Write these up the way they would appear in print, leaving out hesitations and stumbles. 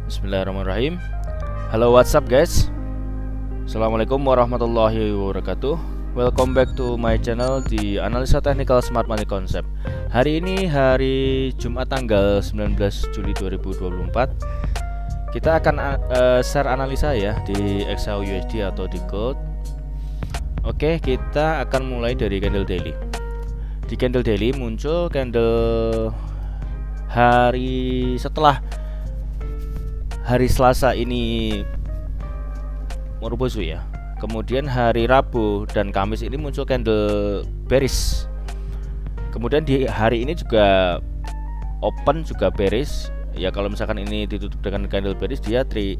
Bismillahirrahmanirrahim. Halo, what's up guys? Assalamualaikum warahmatullahi wabarakatuh. Welcome back to my channel di Analisa Technical Smart Money Concept. Hari ini hari Jumat tanggal 19 Juli 2024. Kita akan share analisa ya di XAUUSD atau di gold. Oke, kita akan mulai dari candle daily. Di candle daily muncul candle hari setelah hari Selasa ini Morobozu ya. Kemudian hari Rabu dan Kamis ini muncul candle bearish. Kemudian di hari ini juga open juga bearish. Ya kalau misalkan ini ditutup dengan candle bearish, dia 3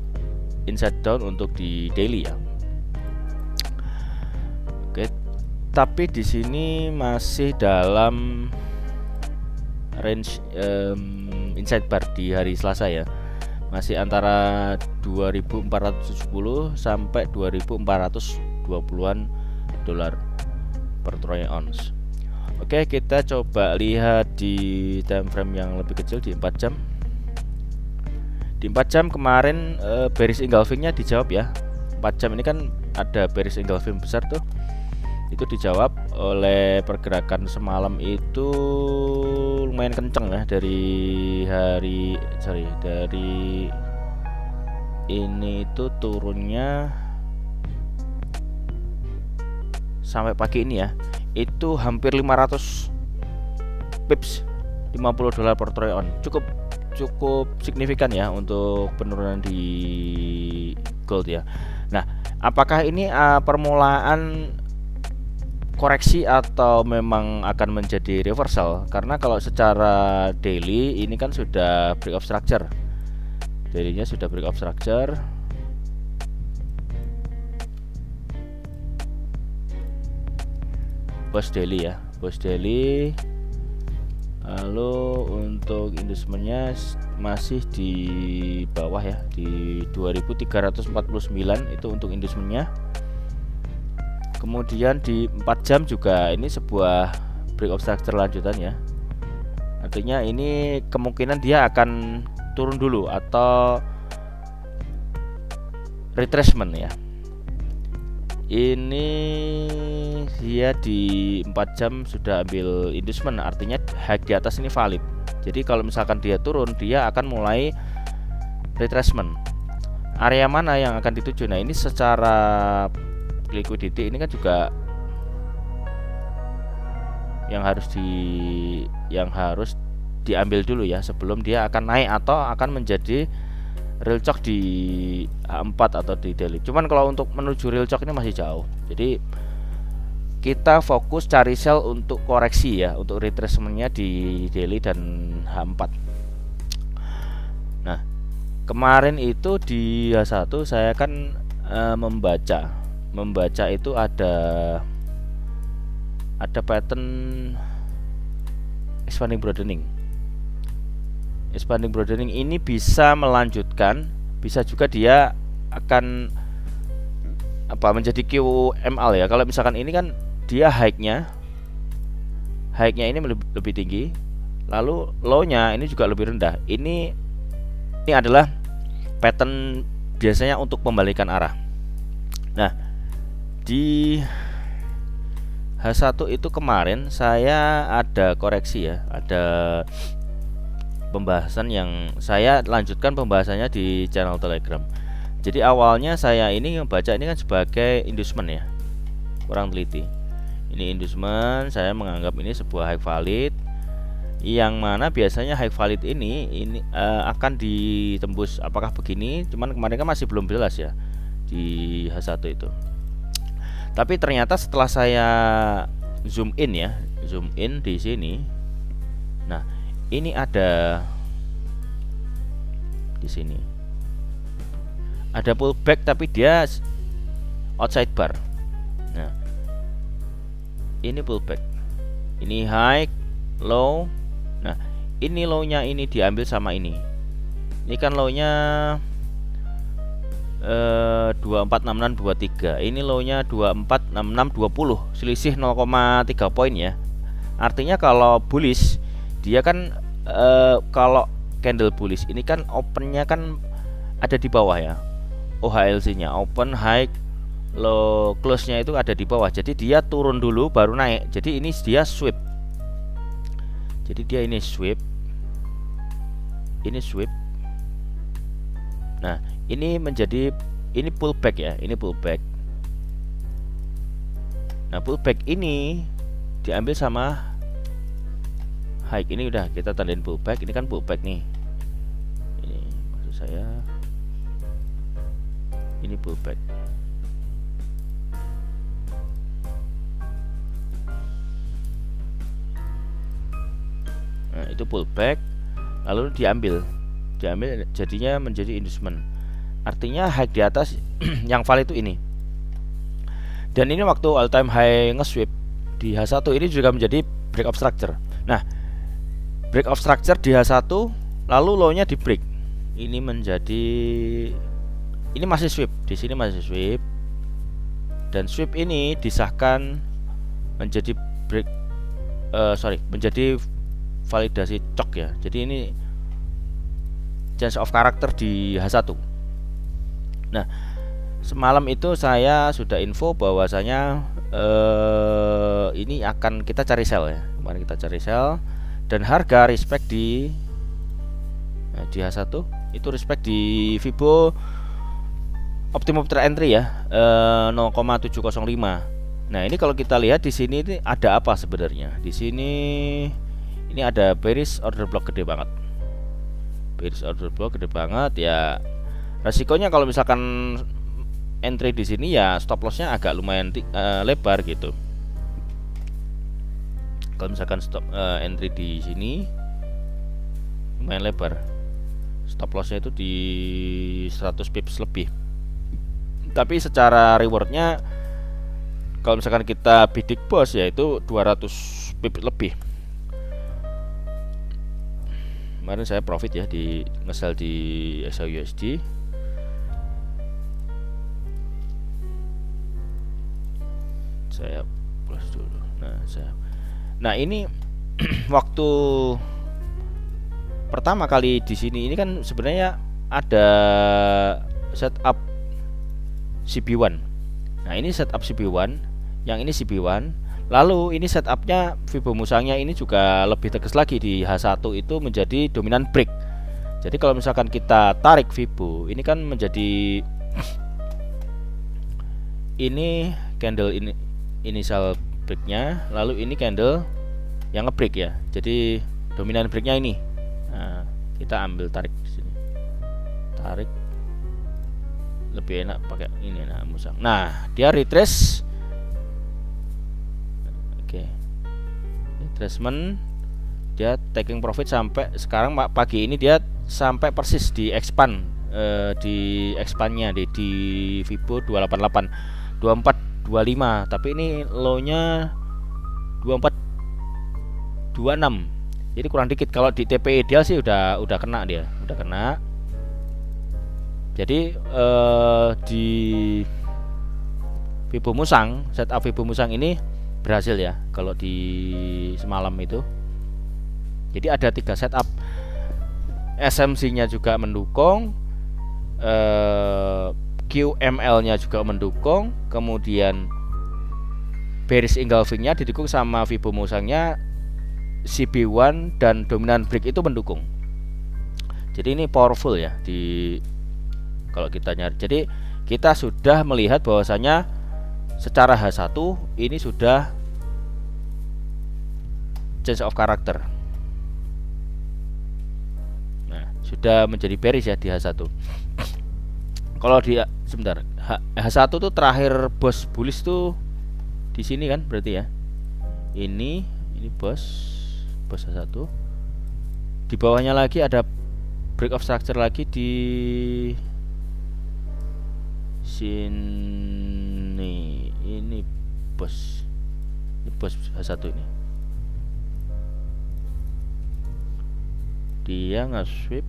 inside down untuk di daily ya. Oke, tapi di sini masih dalam range inside bar di hari Selasa ya. Masih antara 2470 sampai 2420-an dolar per troy ounce. Oke, kita coba lihat di time frame yang lebih kecil di 4 jam. Di 4 jam kemarin bearish engulfingnya dijawab ya. 4 jam ini kan ada bearish engulfing besar tuh. Itu dijawab oleh pergerakan semalam itu lumayan kenceng ya, dari ini itu turunnya sampai pagi ini ya, itu hampir 500 pips, 50 dolar per troy ounce. Cukup signifikan ya untuk penurunan di gold ya. Nah, apakah ini permulaan koreksi atau memang akan menjadi reversal? Karena kalau secara daily ini kan sudah break of structure, dailynya sudah break of structure. Post daily ya, post daily. Lalu untuk inducementnya masih di bawah ya, di 2349 itu untuk inducementnya. Kemudian di 4 jam juga ini sebuah break of structure lanjutan ya. Artinya ini kemungkinan dia akan turun dulu atau retracement ya. Ini dia di 4 jam sudah ambil inducement, artinya high di atas ini valid. Jadi kalau misalkan dia turun, dia akan mulai retracement. Area mana yang akan dituju? Nah, ini secara liquidity ini kan juga yang harus diambil dulu ya sebelum dia akan naik atau akan menjadi real chok di H4 atau di daily. Cuman kalau untuk menuju real chok ini masih jauh. Jadi kita fokus cari sell untuk koreksi ya, untuk retracementnya di daily dan H4. Nah, kemarin itu di H1 saya kan membaca itu ada pattern expanding broadening ini bisa melanjutkan, bisa juga dia akan menjadi QML ya. Kalau misalkan ini kan dia high-nya ini lebih tinggi, lalu low-nya ini juga lebih rendah. Ini adalah pattern biasanya untuk pembalikan arah. Nah, di H1 itu kemarin saya ada koreksi ya, ada pembahasan yang saya lanjutkan pembahasannya di channel Telegram. Jadi awalnya saya ini membaca ini kan sebagai inducement ya, kurang teliti. Ini inducement, saya menganggap ini sebuah high valid, yang mana biasanya high valid ini akan ditembus. Apakah begini? Cuman kemarin kan masih belum jelas ya di H1 itu. Tapi ternyata setelah saya zoom in di sini. Nah, ini ada di sini. Ada pullback tapi dia outside bar. Nah, ini pullback. Ini high, low. Nah, ini low-nya ini diambil sama ini. Ini kan low-nya 246623. Ini low-nya 246620, selisih 0,3 poin ya. Artinya kalau bullish dia kan kalau candle bullish ini kan opennya kan ada di bawah ya. OHLC-nya, open, high, low, close-nya itu ada di bawah. Jadi dia turun dulu baru naik. Jadi ini dia sweep. Jadi dia ini sweep. Ini sweep. Nah, ini menjadi ini pullback ya, ini pullback. Nah, pullback ini diambil sama high. Ini udah kita tandain pullback. Ini kan pullback nih. Ini maksud saya ini pullback. Nah, itu pullback lalu diambil jadinya menjadi inducement. Artinya high di atas yang valid itu ini. Dan ini waktu all time high nge-sweep di H1 ini juga menjadi break of structure. Nah, break of structure di H1 lalu low-nya di break. Ini menjadi ini masih sweep, di sini masih sweep. Dan sweep ini disahkan menjadi break menjadi validasi cok ya. Jadi ini change of character di H1. Nah, semalam itu saya sudah info bahwasanya ini akan kita cari sell ya. Kemarin kita cari sell dan harga respect di H1 itu respect di Fibo optimum trade entry ya 0,705. Nah, ini kalau kita lihat di sini ini ada apa sebenarnya? Di sini ini ada bearish order block gede banget. Bearish order block gede banget ya. Resikonya kalau misalkan entry di sini ya stop lossnya agak lumayan lebar gitu. Kalau misalkan stop entry di sini lumayan lebar. Stop lossnya itu di 100 pips lebih. Tapi secara rewardnya kalau misalkan kita bidik bos yaitu 200 pips lebih. Kemarin saya profit ya di nge-sell di XAUSD. Saya plus dulu. Nah, ini waktu pertama kali di sini ini kan sebenarnya ada setup CB1. Nah, ini setup CB1, yang ini CB1. Lalu ini setupnya Fibo musangnya ini juga lebih tegas lagi di H1 itu menjadi dominan break. Jadi kalau misalkan kita tarik Fibo, ini kan menjadi ini candle ini initial breaknya, lalu ini candle yang ngebreak ya. Jadi dominan breaknya ini. Nah, kita ambil tarik di sini. Tarik lebih enak pakai ini nah musang. Nah, dia retrace. Oke. Retracement dia taking profit sampai sekarang pagi ini dia sampai persis di expand di expandnya di Fibo 288 2425, tapi ini low-nya 2426. Jadi kurang dikit. Kalau di TP ideal sih udah kena dia, udah kena. Jadi di Fibo musang, setup Fibo musang ini berhasil ya kalau di semalam itu. Jadi ada 3 setup. SMC-nya juga mendukung, QML-nya juga mendukung, kemudian bearish engulfing-nya didukung sama Fibo musangnya, CB1 dan dominan break itu mendukung. Jadi ini powerful ya di kalau kita nyari. Jadi kita sudah melihat bahwasanya secara H1 ini sudah change of character. Nah, sudah menjadi bearish ya di H1. Kalau di sebentar, H1 tuh terakhir bos bullish tuh di sini kan berarti ya. Ini bos H1. Di bawahnya lagi ada break of structure lagi di sini. Ini bos H1 ini. Dia nge-sweep.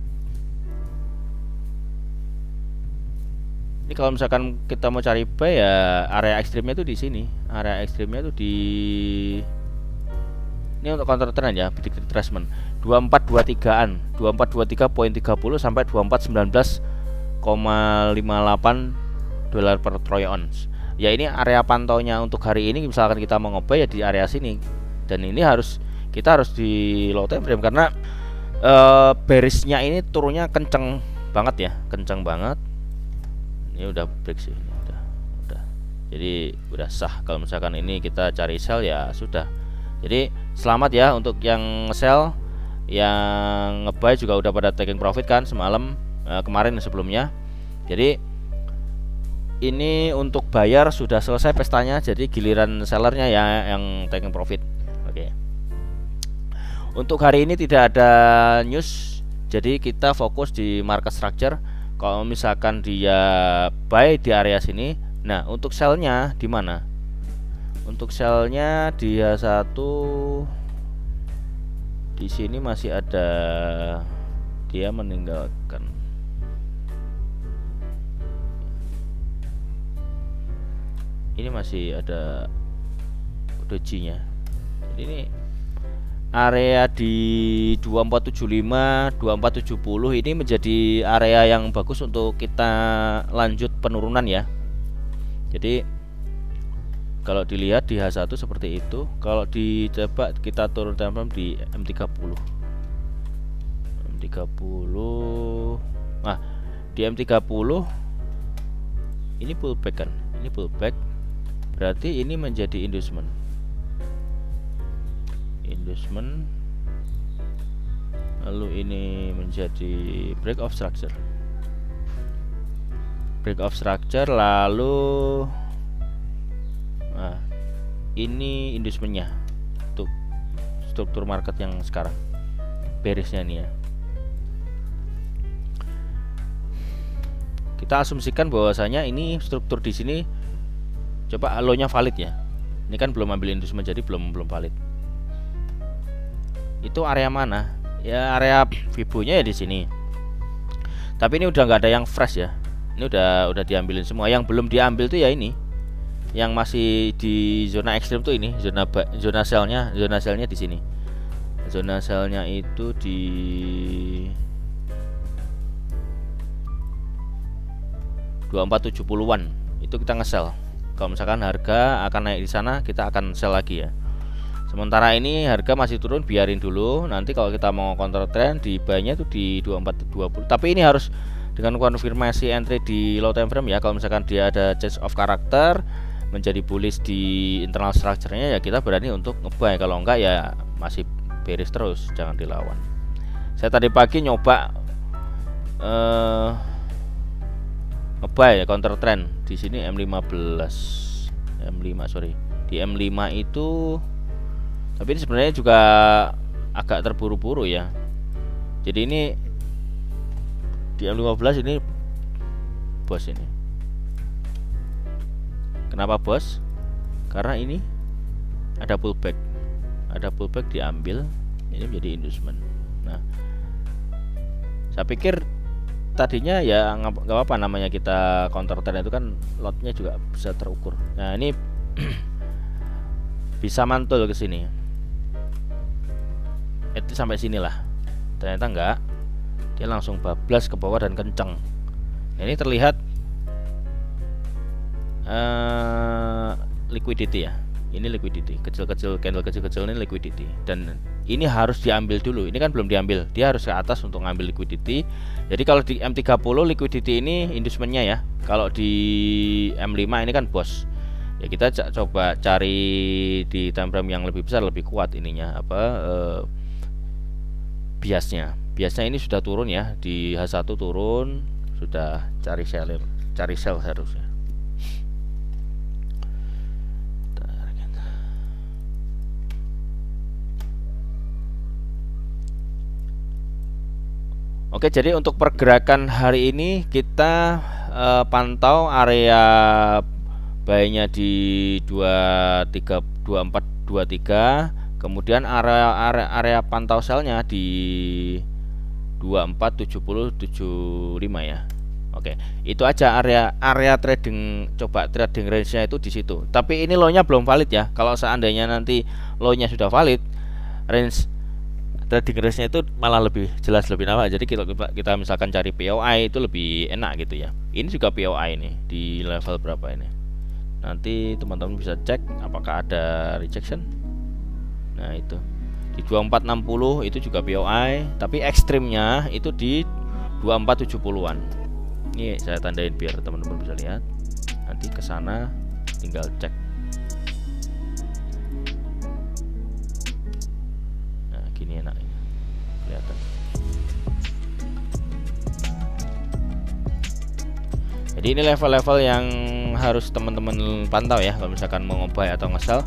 Ini kalau misalkan kita mau cari buy ya area ekstrimnya tuh di sini. Area ekstrimnya tuh di ini untuk counter trend ya, bidik retracement 2423-an, 2423.30 sampai 2419,5. $2,58 per troy ounce. Ya ini area pantaunya untuk hari ini, misalkan kita mau nge-buy ya di area sini. Dan ini kita harus di low time frame karena bearishnya ini turunnya kenceng banget ya, kenceng banget. Ini udah break sih, ini udah. Jadi udah sah kalau misalkan ini kita cari sell ya sudah. Jadi selamat ya untuk yang sell, yang nge-buy juga udah pada taking profit kan semalam, kemarin sebelumnya. Jadi ini untuk bayar sudah selesai pestanya, jadi giliran sellernya ya yang taking profit. Oke. Untuk hari ini tidak ada news, jadi kita fokus di market structure. Kalau misalkan dia buy di area sini, nah untuk sellnya di mana? Untuk sellnya dia satu di sini masih ada, dia meninggalkan. Ini masih ada doji-nya. Jadi ini area di 2475, 2470 ini menjadi area yang bagus untuk kita lanjut penurunan ya. Jadi kalau dilihat di H1 seperti itu, kalau dicoba kita turun time frame di M30. Nah, di M30 ini pullback kan? Ini pullback. Berarti ini menjadi inducement. Lalu ini menjadi break of structure. Lalu nah, ini inducementnya untuk struktur market yang sekarang, bearishnya nih ya. Kita asumsikan bahwasanya ini struktur di sini, coba low-nya valid ya. Ini kan belum ambil inducement, jadi belum valid. Itu area mana? Ya area Fibo-nya ya di sini. Tapi ini udah nggak ada yang fresh ya. Ini udah diambilin semua. Yang belum diambil tuh ya ini. Yang masih di zona ekstrim tuh ini, zona sell-nya di sini. Zona sell-nya itu di 2470-an. Itu kita nge-sell. Kalau misalkan harga akan naik di sana, kita akan sell lagi ya. Sementara ini harga masih turun, biarin dulu. Nanti kalau kita mau counter trend di buy-nya itu di 2420. Tapi ini harus dengan konfirmasi entry di low time frame ya. Kalau misalkan dia ada change of character menjadi bullish di internal structure-nya ya kita berani untuk nge-buy. Kalau enggak ya masih bearish terus, jangan dilawan. Saya tadi pagi nyoba nge-buy ya, counter trend di sini di M5 itu, tapi ini sebenarnya juga agak terburu-buru ya. Jadi ini di M15 ini bos ini. Kenapa bos? Karena ini ada pullback diambil, ini menjadi inducement. Nah, saya pikir tadinya ya nggak apa-apa, namanya kita counter trend itu kan lotnya juga bisa terukur. Nah ini bisa mantul ke sini, itu sampai sinilah. Ternyata enggak, dia langsung bablas ke bawah dan kenceng. Nah, ini terlihat liquidity ya. Ini liquidity kecil-kecil, candle kecil-kecil ini liquidity, dan ini harus diambil dulu. Ini kan belum diambil, dia harus ke atas untuk ngambil liquidity. Jadi kalau di M30 liquidity ini inducementnya ya. Kalau di M5 ini kan bos. Ya kita coba cari di time frame yang lebih besar, lebih kuat ininya biasnya. Biasanya ini sudah turun ya, di H1 turun, sudah cari sell harusnya. Oke, jadi untuk pergerakan hari ini kita pantau area buy-nya di 2423, kemudian area pantau sell-nya di 2470-75 ya. Oke, itu aja area trading, coba trading range-nya itu di situ. Tapi ini low-nya belum valid ya. Kalau seandainya nanti low-nya sudah valid, range trading range-nya itu malah lebih jelas, lebih nampak. Jadi kita misalkan cari POI itu lebih enak gitu ya. Ini juga POI nih di level berapa ini. Nanti teman-teman bisa cek apakah ada rejection. Nah itu di 2460 itu juga POI, tapi ekstrimnya itu di 2470-an. Ini saya tandain biar teman-teman bisa lihat. Nanti ke sana tinggal cek. Nah gini enak ini kelihatan. Jadi ini level-level yang harus teman-teman pantau ya kalau misalkan mau nge-buy atau nge-sell.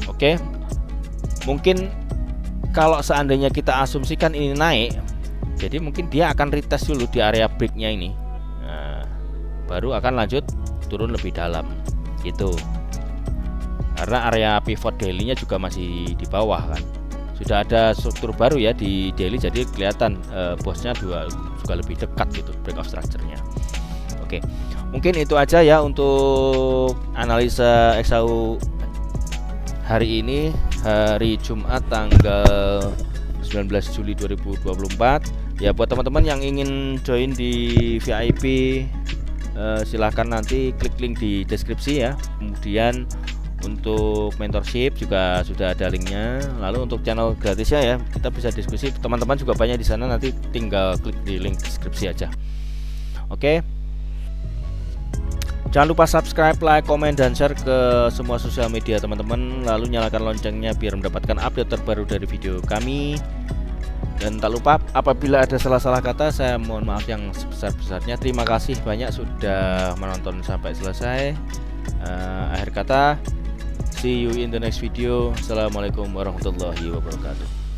Oke, mungkin kalau seandainya kita asumsikan ini naik, jadi mungkin dia akan retest dulu di area breaknya ini, nah, baru akan lanjut turun lebih dalam gitu. Karena area pivot daily-nya juga masih di bawah kan, sudah ada struktur baru ya di daily, jadi kelihatan bosnya juga lebih dekat gitu breakout structure-nya. Oke, mungkin itu aja ya untuk analisa XAU hari ini, hari Jumat tanggal 19 Juli 2024. Ya buat teman-teman yang ingin join di VIP, silahkan nanti klik link di deskripsi ya. Kemudian untuk mentorship juga sudah ada linknya. Lalu untuk channel gratisnya ya, kita bisa diskusi, teman-teman juga banyak di sana, nanti tinggal klik di link deskripsi aja. Oke. Jangan lupa subscribe, like, komen, dan share ke semua sosial media teman-teman. Lalu nyalakan loncengnya biar mendapatkan update terbaru dari video kami. Dan tak lupa apabila ada salah-salah kata, saya mohon maaf yang sebesar-besarnya. Terima kasih banyak sudah menonton sampai selesai. Akhir kata, see you in the next video. Assalamualaikum warahmatullahi wabarakatuh.